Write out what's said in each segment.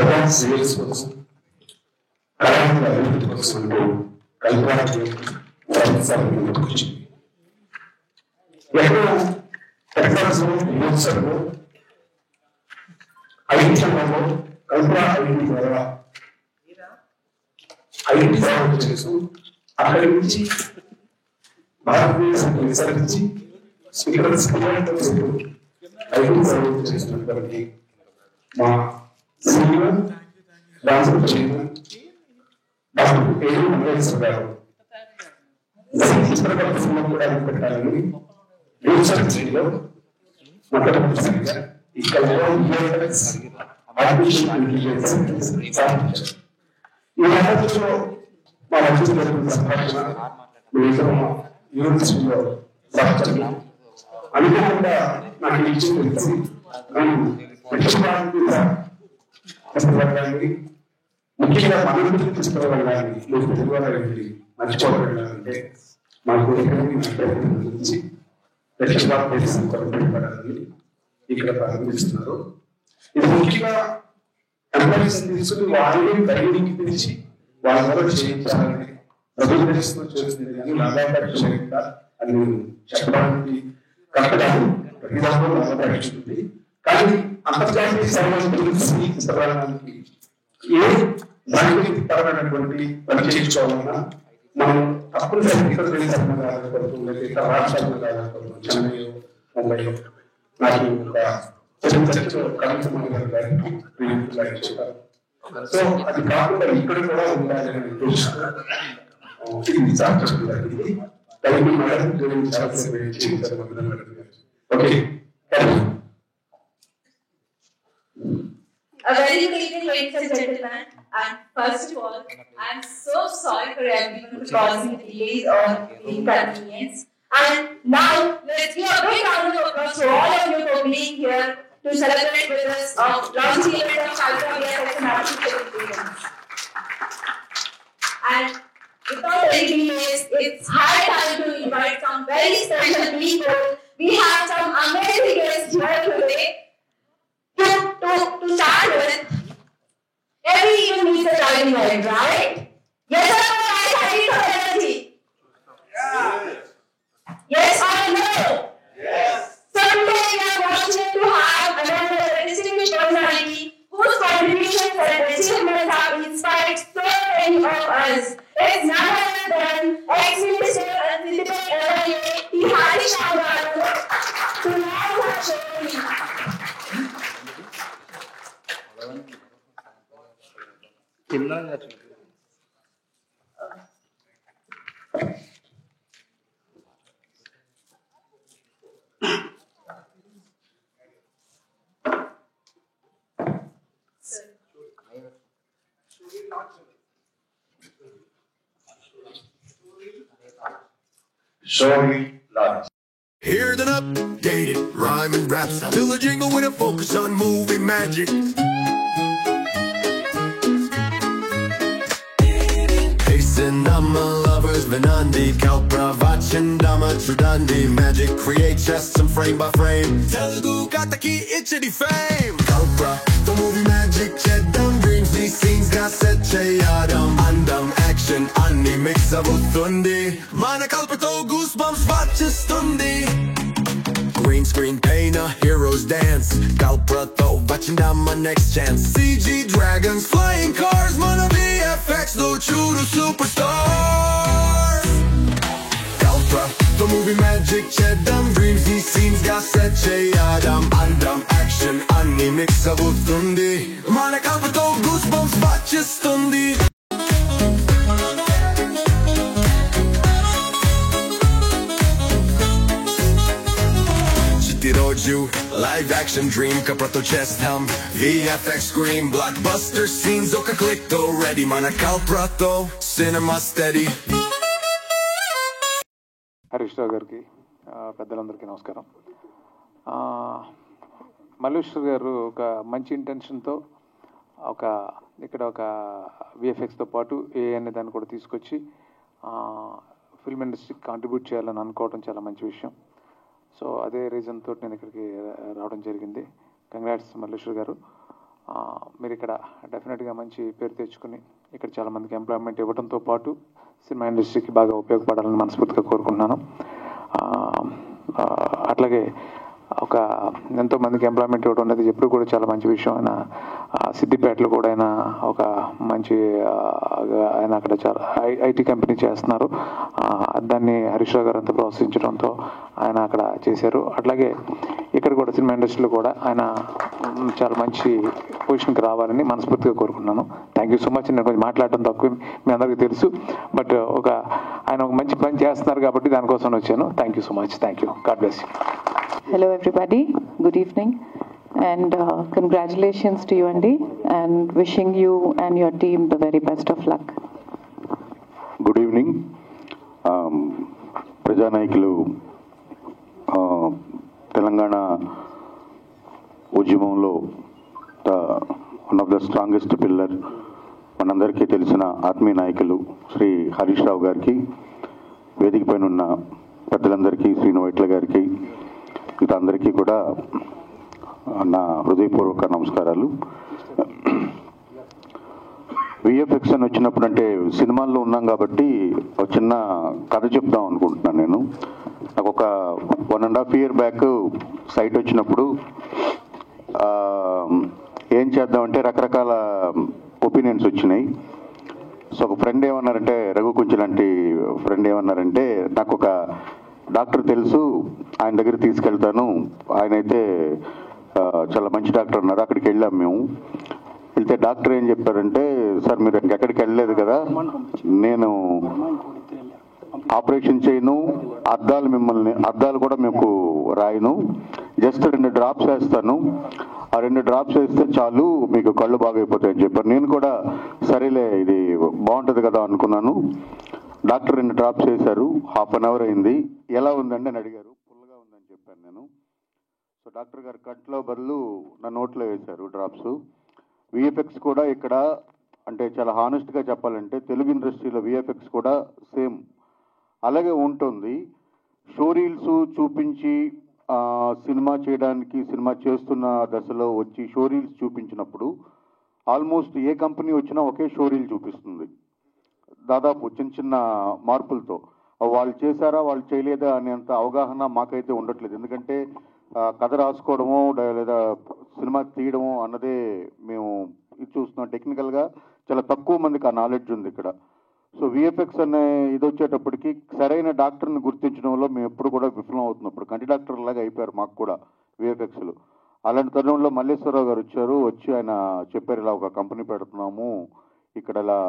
ప్రధాన సేల్స్ కోసం కళాకారుల అభివృద్ధి కోసం అంటూ కల్పనాకి వచ్చింది. ఎక్కడో టెక్నాలజీలో యూనివర్సిటీలో ఐటీ రంగంలో కల్పన ఐటీ ద్వారా ఐటీ సేవలు చేస్తూ అక్కడి నుంచి భారతదేశానికి విస్తరించి ఇక్కడ ఐటీ సేవలు చేస్తున్నటువంటి మా సీనియర్ డాక్టర్ చైర్మన్ డాక్టర్ ఏడు వెంకటేశ్వర గారు చిత్రకళ కూడా పెట్టాలని యూనివర్సిటీలో మొట్టమొదటిసారిగా ఈ ఆర్టిఫిషియల్ ఇంటెలిజెన్స్ స్థాపించారు. ఈ నేపథ్యంలో మా మధ్య జరుగుతున్న సంభాషణ యూనివర్సిటీలో సహచరులు అనుకోకుండా నాకు ఇచ్చి తెలిసి నేను రంగాన్ని ముఖ్యంగా మన చిత్రరంగాన్ని తెలుగు మర్చిపోవాలంటే మా గురించి పడాలని ఇక్కడ ప్రారంభిస్తున్నారు. ఇది ముఖ్యంగా ఎంప్లాయీస్ తీసుకుని వాళ్ళే ట్రైనింగ్ పిలిచి వాళ్ళ ద్వారా చేయించాలని ప్రభుత్వం చేస్తుంది కానీ లాభాపేక్ష అని చెప్పడానికి కట్టడాలు ప్రతి దాంట్లో లాభపేక్షిస్తుంది. కానీ అంతర్జాతీయ సర్వీస్ చిత్రరంగానికి ఏ సాంకేతికపరమైనటువంటి పని చేయించుకోవాలన్నా మనం తప్పనిసరి ఇతర దేశాలను ఆధారపడుతుంది, ఇతర రాష్ట్రాలను ఆధారపడుతుంది. చెన్నై, ముంబై నాకు చరిత్రలో కార్యక్రమాలు చెప్పారు. సో అది కాకుండా ఇక్కడ కూడా ఉండాలని ఇది సాధ్యం జరిగింది. Okay. A very good evening, ladies and gentlemen. And first of all, I'm so sorry for everyone for causing delays or inconvenience. And now, let's give a big round of applause to all of you for being here to celebrate with us of launching event of Kalpana VFX and Artificial Intelligence. And without any delays, it's high time to invite some very special people. We have some amazing guests here today. To start with, every event needs a driving line, right? Yes or no, guys? Have you got energy? Yeah. Yes or no? Yes. So today we are fortunate to have another distinguished personality whose contributions and achievements have inspired so many of us. It's none other than ex-minister and principal LLA, Harish Agaru, to now have shown me. Sorry, lies. Here's an updated rhyme and rap style to the jingle with a focus on movie magic. Pacing on my lovers, Venandi, Kalpra, Vachandama, Trudandi, magic create chests frame by frame. Telugu got the key, it's the fame. Kalpra, the movie magic, cheddam dreams, these scenes got set cheyadam, andam action, anni mix avutundi. Mana kalpato goosebumps vachistundi. Green screen painter, heroes dance. Kalpra tho vachindama next chance. CG dragons, flying cars, mana VFX no chudu superstars. Kalpra, the movie magic, cheddam dreams, these scenes got set cheyadam, andam action, anni mix avutundi. Mana kalpato goosebumps vachistundi. Roju, live action dream, Kaprato chest hum, VFX scream, blockbuster scenes, Oka click to ready, Mana Kalprato, cinema steady. Harish Rao గారికి పెద్దలందరికీ నమస్కారం. మల్లేశ్వర్ గారు ఒక మంచి ఇంటెన్షన్తో ఇక్కడ ఒక విఎఫ్ఎక్స్తో పాటు AI అనే దాన్ని కూడా తీసుకొచ్చి ఫిల్మ్ ఇండస్ట్రీకి కాంట్రిబ్యూట్ చేయాలని అనుకోవడం చాలా మంచి విషయం. సో అదే రీజన్ తోటి నేను ఇక్కడికి రావడం జరిగింది. కంగ్రాట్స్ మల్లేశ్వర్ గారు. మీరు ఇక్కడ డెఫినెట్గా మంచి పేరు తెచ్చుకుని ఇక్కడ చాలామందికి ఎంప్లాయ్మెంట్ ఇవ్వడంతో పాటు సినిమా ఇండస్ట్రీకి బాగా ఉపయోగపడాలని మనస్ఫూర్తిగా కోరుకుంటున్నాను. అట్లాగే ఒక ఎంతోమందికి ఎంప్లాయ్మెంట్ ఇవ్వడం అనేది ఎప్పుడు కూడా చాలా మంచి విషయం. ఆయన సిద్దిపేటలో కూడా ఆయన ఒక మంచి ఆయన అక్కడ చాలా ఐటీ కంపెనీ చేస్తున్నారు. దాన్ని హరీష్ రావు గారు అంతా ప్రోత్సహించడంతో ఆయన అక్కడ చేశారు. అట్లాగే ఇక్కడ కూడా సినిమా ఇండస్ట్రీలో కూడా ఆయన చాలా మంచి పొజిషన్కి రావాలని మనస్ఫూర్తిగా కోరుకున్నాను. Thank you so much. నేను కొంచెం మాట్లాడటం తక్కువ, మీ అందరికీ తెలుసు, బట్ ఆయన ఒక మంచి పని చేస్తున్నారు కాబట్టి దానికోసం వచ్చాను. Thank you so much. Thank you. God bless you. Hello everybody, good evening, and congratulations to you Andy, and wishing you and your team the very best of luck. Good evening. ప్రజానాయకులు తెలంగాణ ఉద్యమంలో one of the strongest pillar మనందరికీ తెలిసిన ఆత్మీయ నాయకులు శ్రీ హరీష్ రావు గారికి, వేదిక పైన ఉన్న పెద్దలందరికీ, శ్రీను వైట్ల గారికి, ఇంకా అందరికీ కూడా నా హృదయపూర్వక నమస్కారాలు. విఎఫ్ఎక్స్ అని వచ్చినప్పుడు అంటే సినిమాల్లో ఉన్నాం కాబట్టి ఒక చిన్న కథ చెప్దాం అనుకుంటున్నాను. నేను నాకు ఒక 1.5 year బ్యాక్ సైట్ వచ్చినప్పుడు ఏం చేద్దామంటే రకరకాల ఒపీనియన్స్ వచ్చినాయి. సో ఒక ఫ్రెండ్ ఏమన్నారంటే, రఘు కుంచి లాంటి ఫ్రెండ్ ఏమన్నారంటే, నాకు ఒక డాక్టర్ తెలుసు, ఆయన దగ్గర తీసుకెళ్తాను, ఆయన అయితే చాలా మంచి డాక్టర్ అన్నారు. అక్కడికి వెళ్ళాం మేము. వెళ్తే డాక్టర్ ఏం చెప్పారంటే, సార్ మీరు ఇంకెక్కడికి వెళ్ళలేదు కదా, నేను ఆపరేషన్ చేయను, అద్దాలు కూడా మీకు రాయను, జస్ట్ 2 drops వేస్తాను, ఆ 2 drops వేస్తే చాలు మీకు కళ్ళు బాగైపోతాయని చెప్పారు. నేను కూడా సరేలే ఇది బాగుంటుంది కదా అనుకున్నాను. డాక్టర్ 2 drops వేశారు. 1/2 hour అయింది. ఎలా ఉందండి అని అడిగారు. ఫుల్గా ఉందని చెప్పాను నేను. సో డాక్టర్ గారు కట్లో బదులు నా నోట్లో వేశారు డ్రాప్స్. విఎఫ్ఎక్స్ కూడా ఇక్కడ అంటే చాలా హానెస్ట్గా చెప్పాలంటే తెలుగు ఇండస్ట్రీలో విఎఫ్ఎక్స్ కూడా సేమ్ అలాగే ఉంటుంది. షో రీల్స్ చూపించి సినిమా చేయడానికి, సినిమా చేస్తున్న దశలో వచ్చి షో రీల్స్ చూపించినప్పుడు ఆల్మోస్ట్ ఏ కంపెనీ వచ్చినా ఒకే షో రీల్ చూపిస్తుంది, దాదాపు చిన్న చిన్న మార్పులతో. వాళ్ళు చేశారా వాళ్ళు చేయలేదా అనేంత అవగాహన మాకైతే ఉండట్లేదు. ఎందుకంటే కథ రాసుకోవడమో లేదా సినిమా తీయడమో అన్నదే మేము ఇది చూస్తున్నాం. టెక్నికల్గా చాలా తక్కువ మందికి ఆ నాలెడ్జ్ ఉంది ఇక్కడ. సో విఎఫ్ఎక్స్ అనే ఇది వచ్చేటప్పటికి సరైన డాక్టర్ని గుర్తించడంలో మేము ఎప్పుడు కూడా విఫలం అవుతున్నప్పుడు కంటి డాక్టర్ లాగా అయిపోయారు మాకు కూడా విఎఫ్ఎక్స్లు. అలాంటి తరుణంలో మల్లేశ్వరరావు గారు వచ్చి ఆయన చెప్పారు, ఇలా ఒక కంపెనీ పెడుతున్నాము, ఇక్కడ ఇలా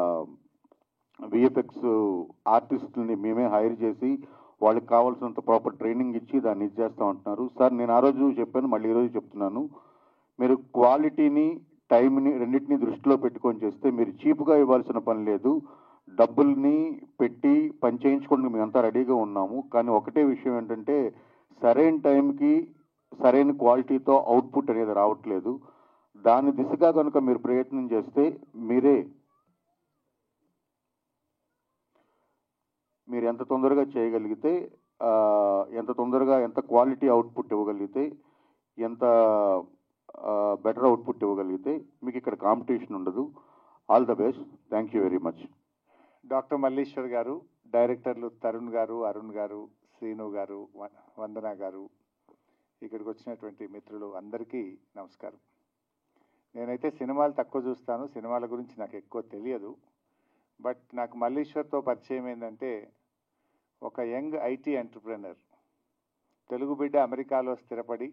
విఎఫ్ఎక్స్ ఆర్టిస్టులని మేమే హైర్ చేసి వాళ్ళకి కావాల్సినంత ప్రాపర్ ట్రైనింగ్ ఇచ్చి దాన్ని ఇది చేస్తూ ఉంటున్నారు. సార్ నేను ఆ రోజు చెప్పాను, మళ్ళీ ఈరోజు చెప్తున్నాను, మీరు క్వాలిటీని టైంని రెండింటినీ దృష్టిలో పెట్టుకొని చేస్తే మీరు చీప్గా ఇవ్వాల్సిన పని లేదు. డబ్బుల్ని పెట్టి పని చేయించుకోవడానికి మేమంతా రెడీగా ఉన్నాము. కానీ ఒకటే విషయం ఏంటంటే సరైన టైంకి సరైన క్వాలిటీతో అవుట్పుట్ అనేది రావట్లేదు. దాని దిశగా కనుక మీరు ప్రయత్నం చేస్తే మీరు ఎంత తొందరగా చేయగలిగితే, ఎంత తొందరగా ఎంత క్వాలిటీ అవుట్పుట్ ఇవ్వగలిగితే, ఎంత బెటర్ అవుట్పుట్ ఇవ్వగలిగితే మీకు ఇక్కడ కాంపిటీషన్ ఉండదు. All the best. Thank you very much. Doctor Malleshwar గారు, డైరెక్టర్లు తరుణ్ గారు, అరుణ్ గారు, శ్రీను గారు, వందన గారు, ఇక్కడికి వచ్చినటువంటి మిత్రులు అందరికీ నమస్కారం. నేనైతే సినిమాలు తక్కువ చూస్తాను, సినిమాల గురించి నాకు ఎక్కువ తెలియదు. బట్ నాకు మల్లీశ్వర్తో పరిచయం ఏంటంటే, ఒక యంగ్ ఐటీ ఎంటర్ప్రెనర్, తెలుగు బిడ్డ అమెరికాలో స్థిరపడి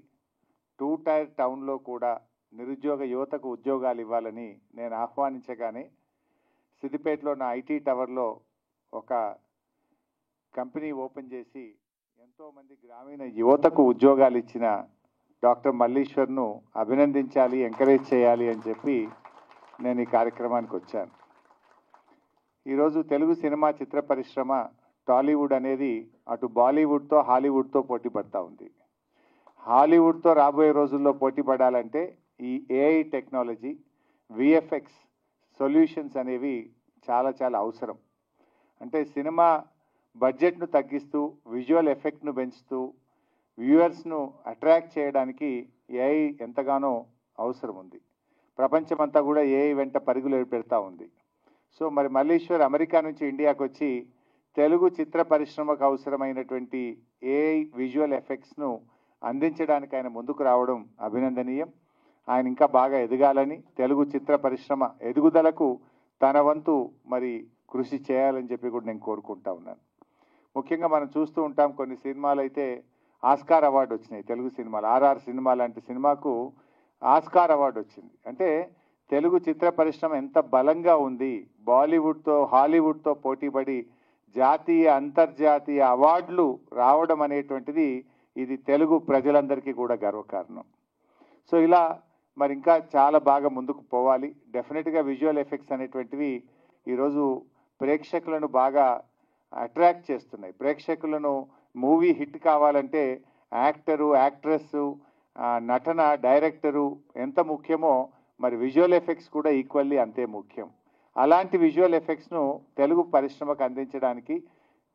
2 tier టౌన్లో కూడా నిరుద్యోగ యువతకు ఉద్యోగాలు ఇవ్వాలని నేను ఆహ్వానించగానే సిద్దిపేటలో నా ఐటీ టవర్లో ఒక కంపెనీ ఓపెన్ చేసి ఎంతోమంది గ్రామీణ యువతకు ఉద్యోగాలు ఇచ్చిన డాక్టర్ మల్లీశ్వర్ను అభినందించాలి, ఎంకరేజ్ చేయాలి అని చెప్పి నేను ఈ కార్యక్రమానికి వచ్చాను. ఈరోజు తెలుగు సినిమా చిత్ర పరిశ్రమ టాలీవుడ్ అనేది అటు బాలీవుడ్తో హాలీవుడ్తో పోటీ పడతా ఉంది. హాలీవుడ్తో రాబోయే రోజుల్లో పోటీ పడాలంటే ఈ ఏఐ టెక్నాలజీ, విఎఫ్ఎక్స్ సొల్యూషన్స్ అనేవి చాలా చాలా అవసరం. అంటే సినిమా బడ్జెట్ను తగ్గిస్తూ, విజువల్ ఎఫెక్ట్ను పెంచుతూ, వ్యూవర్స్ను అట్రాక్ట్ చేయడానికి ఏఐ ఎంతగానో అవసరం ఉంది. ప్రపంచమంతా కూడా ఏఐ వెంట పరుగులు పెడతా ఉంది. సో మరి మల్లీశ్వర్ అమెరికా నుంచి ఇండియాకు వచ్చి తెలుగు చిత్ర పరిశ్రమకు అవసరమైనటువంటి ఏఐ విజువల్ ఎఫెక్ట్స్ను అందించడానికి ఆయన ముందుకు రావడం అభినందనీయం. ఆయన ఇంకా బాగా ఎదగాలని, తెలుగు చిత్ర పరిశ్రమ ఎదుగుదలకు తన వంతు మరి కృషి చేయాలని చెప్పి కూడా నేను కోరుకుంటా ఉన్నాను. ముఖ్యంగా మనం చూస్తూ ఉంటాం కొన్ని సినిమాలు అయితే ఆస్కార్ అవార్డు వచ్చినాయి. తెలుగు సినిమాలు ఆర్ఆర్ సినిమా లాంటి సినిమాకు ఆస్కార్ అవార్డు వచ్చింది. అంటే తెలుగు చిత్ర పరిశ్రమ ఎంత బలంగా ఉంది, బాలీవుడ్తో హాలీవుడ్తో పోటీపడి జాతీయ అంతర్జాతీయ అవార్డులు రావడం అనేటువంటిది ఇది తెలుగు ప్రజలందరికీ కూడా గర్వకారణం. సో ఇలా మరి ఇంకా చాలా బాగా ముందుకు పోవాలి. డెఫినెట్గా విజువల్ ఎఫెక్ట్స్ అనేటువంటివి ఈరోజు ప్రేక్షకులను బాగా అట్రాక్ట్ చేస్తున్నాయి. ప్రేక్షకులను మూవీ హిట్ కావాలంటే యాక్టరు, యాక్ట్రెస్సు, నటన, డైరెక్టరు ఎంత ముఖ్యమో మరి విజువల్ ఎఫెక్ట్స్ కూడా ఈక్వల్లీ అంతే ముఖ్యం. అలాంటి విజువల్ ఎఫెక్ట్స్ను తెలుగు పరిశ్రమకు అందించడానికి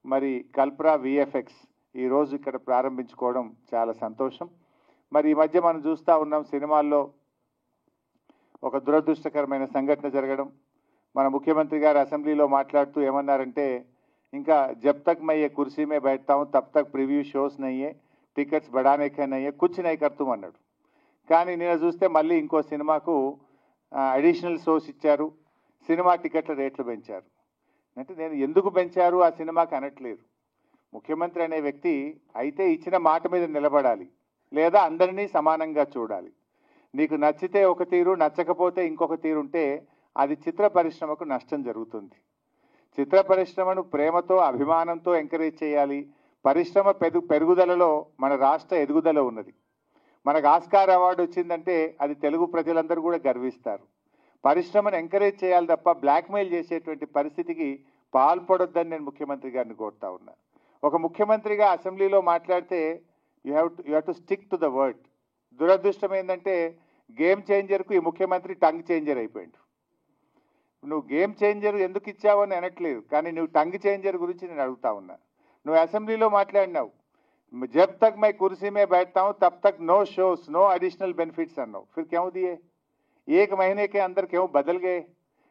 మరి కల్ప్రా విఎఫ్ఎక్స్ ఈరోజు ఇక్కడ ప్రారంభించుకోవడం చాలా సంతోషం. మరి ఈ మధ్య మనం చూస్తూ ఉన్నాం సినిమాల్లో ఒక దురదృష్టకరమైన సంఘటన జరగడం. మన ముఖ్యమంత్రి గారు అసెంబ్లీలో మాట్లాడుతూ ఏమన్నారంటే, ఇంకా జబ్ తక్ मैं ये कुर्सी में बैठता हूं तब तक प्रीव्यू షోస్ नहीं है, టికెట్స్ बढ़ाने के नहीं है, कुछ नहीं करतूం అన్నాడు. కానీ నేను చూస్తే మళ్ళీ ఇంకో సినిమాకు అడిషనల్ షోస్ ఇచ్చారు, సినిమా టికెట్ల రేట్లు పెంచారు. అంటే నేను ఎందుకు పెంచారు ఆ సినిమాకి అనట్లేదు. ముఖ్యమంత్రి అనే వ్యక్తి అయితే ఇచ్చిన మాట మీద నిలబడాలి, లేదా అందరినీ సమానంగా చూడాలి. నీకు నచ్చితే ఒక తీరు, నచ్చకపోతే ఇంకొక తీరు ఉంటే అది చిత్ర పరిశ్రమకు నష్టం జరుగుతుంది. చిత్ర పరిశ్రమను ప్రేమతో, అభిమానంతో ఎంకరేజ్ చేయాలి. పరిశ్రమ పెరుగుదలలో మన రాష్ట్ర ఎదుగుదల ఉన్నది. మనకు ఆస్కార్ అవార్డు వచ్చిందంటే అది తెలుగు ప్రజలందరూ కూడా గర్విస్తారు. పరిశ్రమను ఎంకరేజ్ చేయాలి తప్ప బ్లాక్మెయిల్ చేసేటువంటి పరిస్థితికి పాల్పడొద్దని నేను ముఖ్యమంత్రి గారిని కోరుతా ఉన్నా. ఒక ముఖ్యమంత్రిగా అసెంబ్లీలో మాట్లాడితే you have to stick to the word. దురదృష్టం ఏంటంటే గేమ్ చేంజర్కు ఈ ముఖ్యమంత్రి టంగ్ చేంజర్ అయిపోయాడు. నువ్వు గేమ్ చేంజర్ ఎందుకు ఇచ్చావు అని అనట్లేదు, కానీ నువ్వు టంగ్ చేంజర్ గురించి నేను అడుగుతా ఉన్నా. నువ్వు అసెంబ్లీలో మాట్లాడినావు, जब तक मैं कुर्सी में बैठता हूं तब तक no shows, no additional benefits अन्नो. फिर क्यों दिए? एक महीने के अंदर क्यों बदल गए?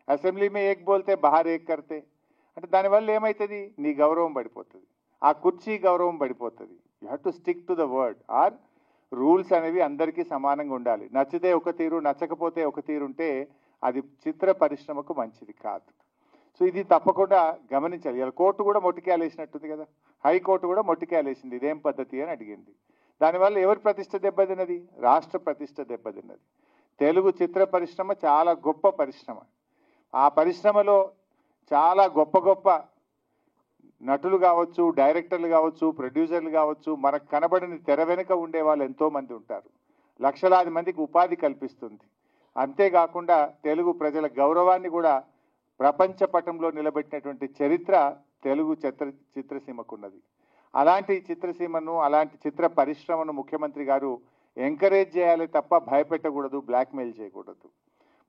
असेंबली में एक बोलते, बाहर एक करते. అంటే దానివల్ల ఏమవుతుంది? నీ గౌరవం పడిపోతుంది, ఆ కుర్చీ గౌరవం పడిపోతుంది. You have to stick to the word. Our rules అనేవి అందరికీ సమానంగా ఉండాలి. నచ్చితే ఒక తీరు, నచ్చకపోతే ఒక తీరు ఉంటే అది చిత్ర పరిశ్రమకు మంచిది కాదు. సో ఇది తప్పకుండా గమనించాలి. ఇలా కోర్టు కూడా మొట్టికేలేసినట్టుంది కదా, హైకోర్టు కూడా మొట్టికేలేసింది, ఇదేం పద్ధతి అని అడిగింది. దానివల్ల ఎవరి ప్రతిష్ట దెబ్బతిన్నది? రాష్ట్ర ప్రతిష్ట దెబ్బతిన్నది. తెలుగు చిత్ర పరిశ్రమ చాలా గొప్ప పరిశ్రమ. ఆ పరిశ్రమలో చాలా గొప్ప గొప్ప నటులు కావచ్చు, డైరెక్టర్లు కావచ్చు, ప్రొడ్యూసర్లు కావచ్చు, మనకు కనబడని తెర వెనుక ఉండే వాళ్ళు ఎంతోమంది ఉంటారు. లక్షలాది మందికి ఉపాధి కల్పిస్తుంది. అంతేకాకుండా తెలుగు ప్రజల గౌరవాన్ని కూడా ప్రపంచ పటంలో నిలబెట్టినటువంటి చరిత్ర తెలుగు చిత్రసీమకున్నది. అలాంటి చిత్రసీమను, అలాంటి చిత్ర పరిశ్రమను ముఖ్యమంత్రి గారు ఎంకరేజ్ చేయాలి తప్ప భయపెట్టకూడదు, బ్లాక్మెయిల్ చేయకూడదు.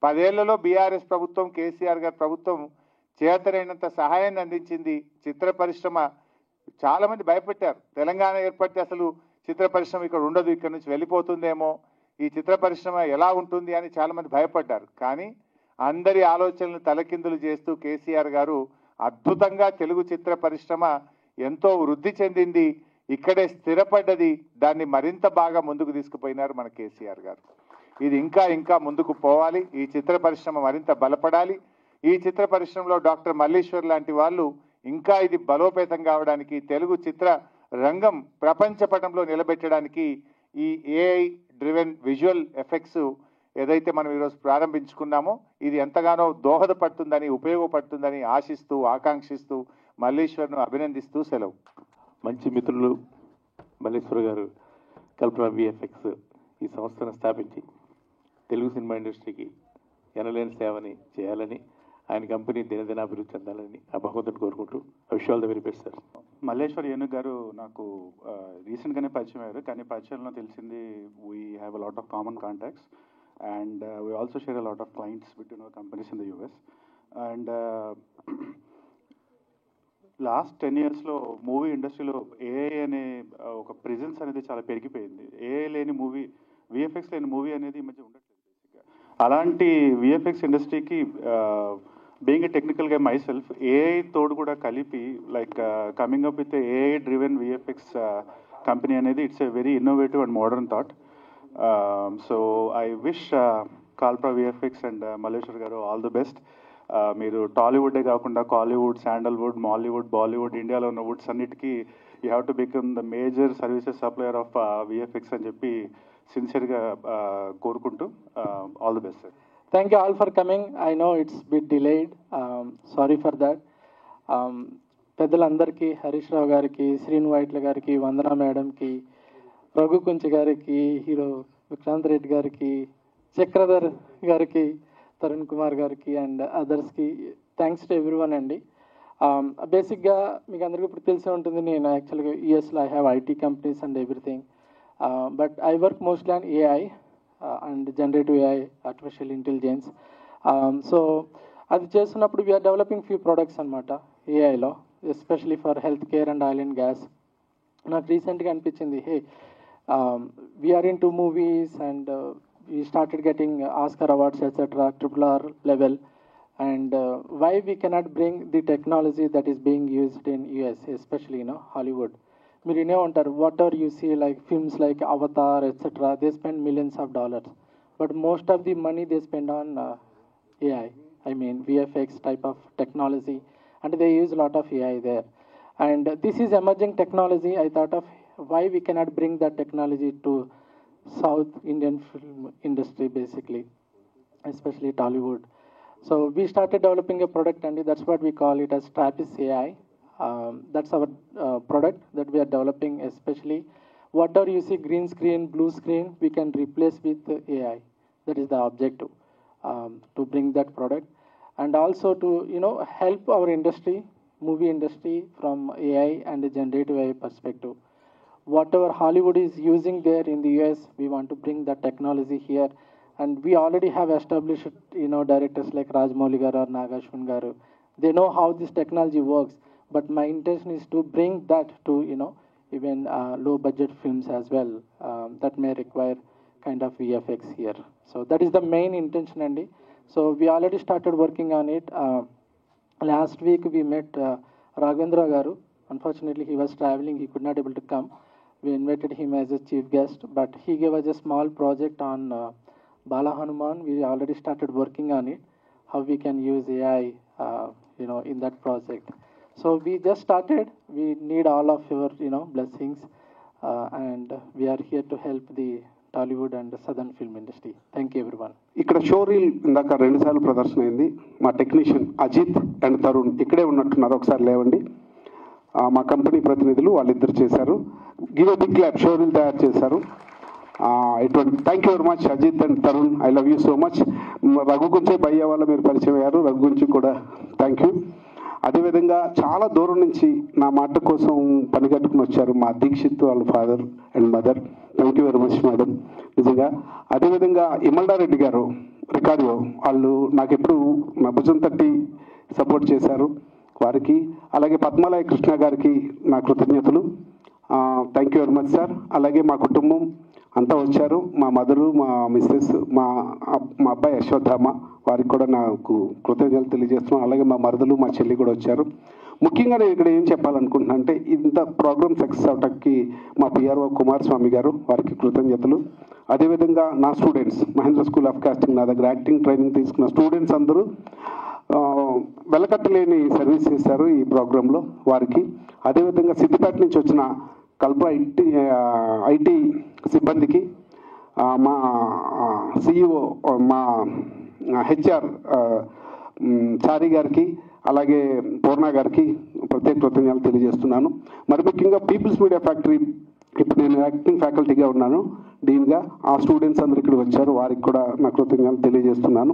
10 ఏళ్లలో బీఆర్ఎస్ ప్రభుత్వం, కేసీఆర్ గారి ప్రభుత్వం చేతనైనంత సహాయాన్ని అందించింది. చిత్ర పరిశ్రమ చాలామంది భయపెట్టారు, తెలంగాణ ఏర్పడితే అసలు చిత్ర పరిశ్రమ ఇక్కడ ఉండదు, ఇక్కడ నుంచి వెళ్ళిపోతుందేమో, ఈ చిత్ర పరిశ్రమ ఎలా ఉంటుంది అని చాలామంది భయపడ్డారు. కానీ అందరి ఆలోచనలు తలకిందులు చేస్తూ కేసీఆర్ గారు అద్భుతంగా తెలుగు చిత్ర పరిశ్రమ ఎంతో వృద్ధి చెందింది, ఇక్కడే స్థిరపడ్డది. దాన్ని మరింత బాగా ముందుకు తీసుకుపోయినారు మన కేసీఆర్ గారు. ఇది ఇంకా ఇంకా ముందుకు పోవాలి. ఈ చిత్ర పరిశ్రమ మరింత బలపడాలి. ఈ చిత్ర పరిశ్రమలో డాక్టర్ మల్లీశ్వర్ లాంటి వాళ్ళు ఇంకా ఇది బలోపేతం కావడానికి, తెలుగు చిత్ర రంగం ప్రపంచ పటంలో నిలబెట్టడానికి ఈ ఏఐ డ్రివెన్ విజువల్ ఎఫెక్ట్స్ ఏదైతే మనం ఈరోజు ప్రారంభించుకున్నామో ఇది ఎంతగానో దోహదపడుతుందని, ఉపయోగపడుతుందని ఆశిస్తూ, ఆకాంక్షిస్తూ మల్లీశ్వర్ను అభినందిస్తూ సెలవు. మంచి మిత్రులు మల్లీశ్వర్ గారు కల్పన విఎఫ్ఎక్స్ ఈ సంస్థను స్థాపించి తెలుగు సినిమా ఇండస్ట్రీకి ఎనలేని సేవని చేయాలని, ఆయన కంపెనీ దినదినాభివృద్ధి చెందాలని ఆ భగవంతుని కోరుకుంటూ wish all the very best sir. Malleshwar ఏనుగు గారు నాకు రీసెంట్గానే పరిచయం అయ్యారు, కానీ పరిచయంలో తెలిసింది we have a lot of common contacts and we also share a lot of clients between our companies in the US. And last 10 yearsలో మూవీ ఇండస్ట్రీలో ఏఐ అనే ఒక ప్రెజెన్స్ అనేది చాలా పెరిగిపోయింది. ఏఐ లేని మూవీ, విఎఫ్ఎక్స్ లేని మూవీ అనేది ఈ మధ్య ఉండట్లేదు బేసిక్గా. అలాంటి విఎఫ్ఎక్స్ ఇండస్ట్రీకి బీయింగ్ ఏ టెక్నికల్ గా మై సెల్ఫ్ ఏఐ తోడు కూడా కలిపి like coming up with AI driven VFX company అనేది it's a very innovative and modern thought. So I wish Kalpra VFX and Malleshwar garu all the best. మీరు టాలీవుడే కాకుండా కాలీవుడ్, శాండల్వుడ్, మాలీవుడ్, బాలీవుడ్, ఇండియాలో ఉన్న వుడ్స్ అన్నిటికీ you have to become the major services supplier of VFX అని చెప్పి సిన్సియర్గా కోరుకుంటూ all the best sir. Thank you all for coming. I know it's a bit delayed. Sorry for that. పెద్దలందరికీ, హరీష్ రావు గారికి, శ్రీను వైట్ల గారికి, వందన మేడంకి, రఘు కుంచి గారికి, హీరో విక్రాంత్ రెడ్డి గారికి, చక్రధర్ గారికి, తరుణ్ కుమార్ గారికి అండ్ అదర్స్కి థ్యాంక్స్ టు ఎవ్రీవన్ అండి. బేసిక్గా మీకు అందరికీ ఇప్పుడు తెలిసే ఉంటుంది, నేను యాక్చువల్గా యూఎస్లో I have IT companies and everything, but I work mostly on AI and generative AI, artificial intelligence. So అది చేస్తున్నప్పుడు వీఆర్ డెవలపింగ్ ఫ్యూ ప్రొడక్ట్స్ అనమాట ఏఐలో, especially for health care and oil and gas. నాకు రీసెంట్గా అనిపించింది, hey we're into movies and we started getting Oscar awards etcetera, RRR level, and why we cannot bring the technology that is being used in US, especially Hollywood. మీరు వినే ఉంటారు, whatever you see like films like Avatar etcetera, they spend millions of dollars, but most of the money they spend on AI, I mean VFX type of technology, and they use a lot of AI there. And this is emerging technology. I thought of why we cannot bring that technology to South Indian film industry basically, especially Tollywood. So we started developing a product, and that's what we call it as Trappist AI. That's our product that we are developing, especially whatever you see green screen, blue screen, we can replace with AI. That is the objective, to bring that product, and also to help our industry, movie industry, from AI and the generative AI perspective. Whatever Hollywood is using there in the US, we want to bring that technology here, and we already have established directors like Rajamouli garu or Nagashwan garu. They know how this technology works. But my intention is to bring that to, even low budget films as well, that may require kind of VFX here. So that is the main intention, Andy. So we already started working on it. Last week we met Raghavendra garu. Unfortunately, he was traveling, he could not able to come. We invited him as a chief guest, but he gave us a small project on Bala Hanuman. We already started working on it, how we can use AI, in that project. So we just started. We need all of your, blessings, and we are here to help the Tollywood and the southern film industry. Thank you, everyone. ఇక్కడ show reel ఇందాక 2 సార్లు ప్రదర్శన అయింది. మా technician Ajit and Tarun ఇక్కడే ఉన్నట్టున్నారు, ఒకసారి లేవండి. మా కంపెనీ ప్రతినిధులు వాళ్ళిద్దరు చేశారు. Give a big clap. Show reel తయారు చేశారు. ఇటువంటి thank you very much Ajith and Tarun, I love you so much. Raghu Gunche భయ్య వాళ్ళ మీరు పరిచయం అయ్యారు, రఘు గురించి కూడా థ్యాంక్ యూ. అదేవిధంగా చాలా దూరం నుంచి నా మాట కోసం పని కట్టుకుని వచ్చారు మా దీక్షిత్ వాళ్ళ father and mother. Thank you very much madam, నిజంగా. అదేవిధంగా ఇమల్డారెడ్డి గారు రికార్డియో వాళ్ళు నాకు ఎప్పుడు నా భుజం తట్టి సపోర్ట్ చేశారు, వారికి. అలాగే పద్మలాయ కృష్ణ గారికి నా కృతజ్ఞతలు. Thank you very much sir. అలాగే మా కుటుంబం అంతా వచ్చారు, మా మదరు, మా మిస్సెస్, మా అబ్బాయి యశోధామ, వారికి కూడా నాకు కృతజ్ఞతలు తెలియజేస్తున్నాను. అలాగే మా మరదలు, మా చెల్లి కూడా వచ్చారు. ముఖ్యంగా నేను ఇక్కడ ఏం చెప్పాలనుకుంటున్నాను అంటే, ఇంత ప్రోగ్రామ్ సక్సెస్ అవటానికి మా పిఆర్ఓ కుమారస్వామి గారు, వారికి కృతజ్ఞతలు. అదేవిధంగా నా students, Mahendra School of Casting, నా దగ్గర యాక్టింగ్ ట్రైనింగ్ తీసుకున్న స్టూడెంట్స్ అందరూ వెలకట్టలేని సర్వీస్ చేశారు ఈ ప్రోగ్రాంలో, వారికి. అదేవిధంగా సిద్దిపేట నుంచి వచ్చిన కల్పా ఐటీ సిబ్బందికి, మా సిఇఓ, మా హెచ్ఆర్ చారి గారికి, అలాగే పూర్ణ గారికి ప్రత్యేక కృతజ్ఞతలు తెలియజేస్తున్నాను. మరి ముఖ్యంగా పీపుల్స్ మీడియా ఫ్యాక్టరీ, ఇప్పుడు నేను యాక్టింగ్ ఫ్యాకల్టీగా ఉన్నాను డీన్గా. ఆ స్టూడెంట్స్ అందరు ఇక్కడ వచ్చారు, వారికి కూడా నా కృతజ్ఞతలు తెలియజేస్తున్నాను.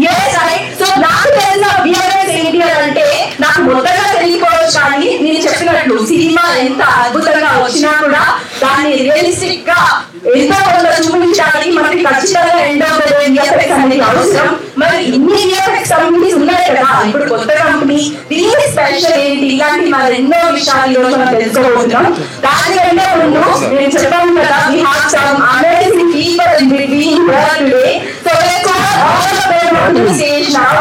Yes, right. So now there is a VFX India నేను చెప్పినట్లు సినిమా ఎంత అద్భుతంగా వచ్చినా కూడా దాన్ని రియలిస్టిక్ గా ఎంతో కొంత చూపించడానికి మనకి ఖచ్చితంగా end of the day VFX అనేది అవసరం. మరి ఇన్ని విఎఫ్ఎక్స్ కంపెనీస్ ఉన్నాయి కదా, ఇప్పుడు కొత్త కంపెనీ, దీని స్పెషల్ ఏంటి, ఇలాంటి మరి ఎన్నో విషయాలు ఈ రోజు మనం తెలుసుకోబోతున్నాం. దానికంటే ముందు నేను చెప్పాను కదా, we have some amazing people in between here today. So let's all of them on the stage now.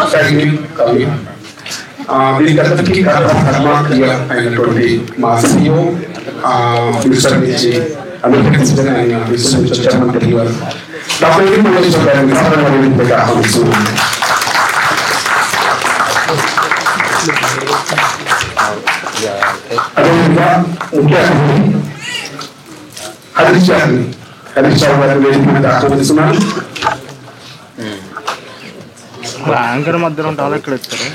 దీనికి అందరికీ కర్మ క్రియ అయినటువంటి మా CEO మినిస్టర్ నుంచి అందరికీ తెలిసిన ఆయన విశ్వవిద్యాలయ చైర్మన్ తెలియవారు డాక్టర్ ఎన్ మల్లేశ్వర్ గారిని సాధారణంగా ఆహ్వానిస్తున్నాను. అదేవిధంగా ముఖ్య అతిథి హరీష్ గారిని వేదిక మీద ఆహ్వానిస్తున్నాను. యాంకర్ మధ్యలో ఉంటారు ఎక్కడ ఇస్తారు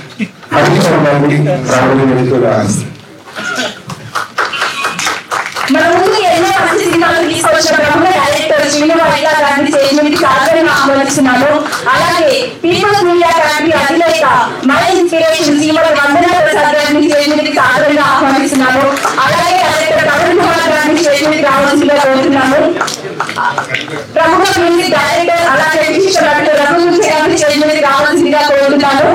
మన ముందు ఎన్నో మంచి సినిమాలు తీసుకొచ్చిన ప్రముఖ డైరెక్టర్ శ్రీనివాస్ గారిని చేసినందుకు సాధారణంగా ఆహ్వానిస్తున్నాను. అలాగే పీపుల్స్ మీడియా ఫ్యామిలీ అధినేత మై ఇన్స్పిరేషన్ శ్రీమతి వందనా ప్రసాద్ గారిని చేసినందుకు సాధారణంగా ఆహ్వానిస్తున్నాను. అలాగే డైరెక్టర్ తరుణ్ కుమార్ గారిని చేసినందుకు రావాల్సిందిగా కోరుతున్నాను. ప్రముఖ మ్యూజిక్ డైరెక్టర్ అలాగే విశిష్ట నటుడు రఘువంశీ గారిని చేసినందుకు రావాల్సిందిగా కోరుతున్నాను.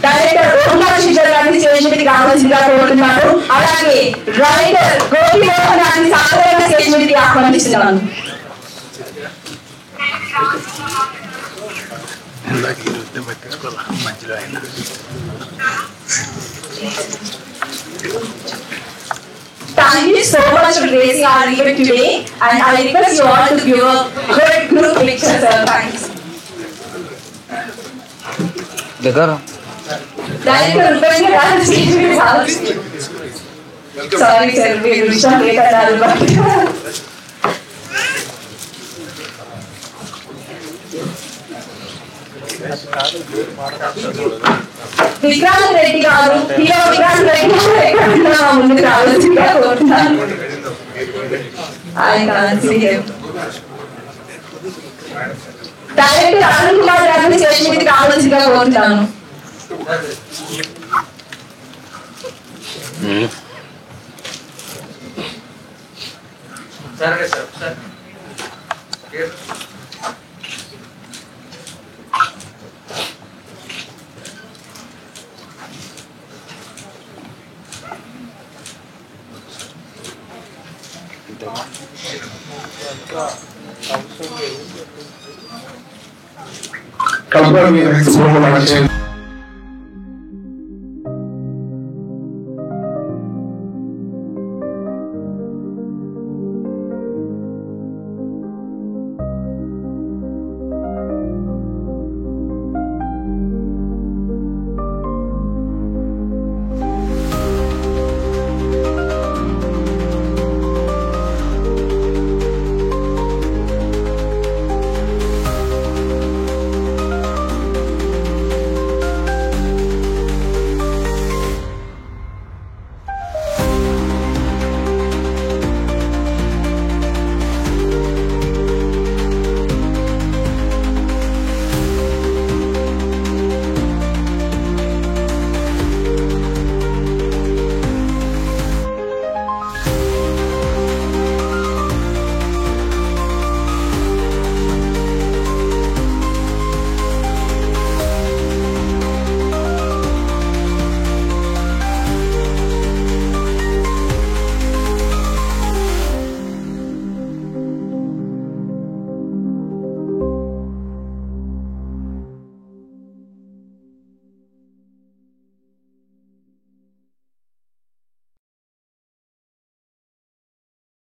డైరెక్టర్ ఓంకార్ శిఖర్ గారిని చేసినందుకు రావాల్సిందిగా కోరుతున్నాను. అలాగే రైటర్ గోపి మోహన్ గారిని సాధారణంగా చేసినందుకు ఆహ్వానిస్తున్నాను. Thank you so much for gracing our event today, and I request you all to give a good group picture, sir. Thanks. Director Rupendra garu stage మీద రావాలి. Sorry sir, మీరు విషయం లేదన్నారు. విక్రాంత్ రెడ్డి గారు, హీరో విక్రాంత్ రెడ్డి గారు ఎక్కడ ముందుకు రావాల్సిందిగా కోరుతున్నాను. డైరెక్టర్ అరుణ్ కుమార్ గారిని స్టేజ్ మీదకి రావాల్సిందిగా కోరుతున్నాను. Kalpana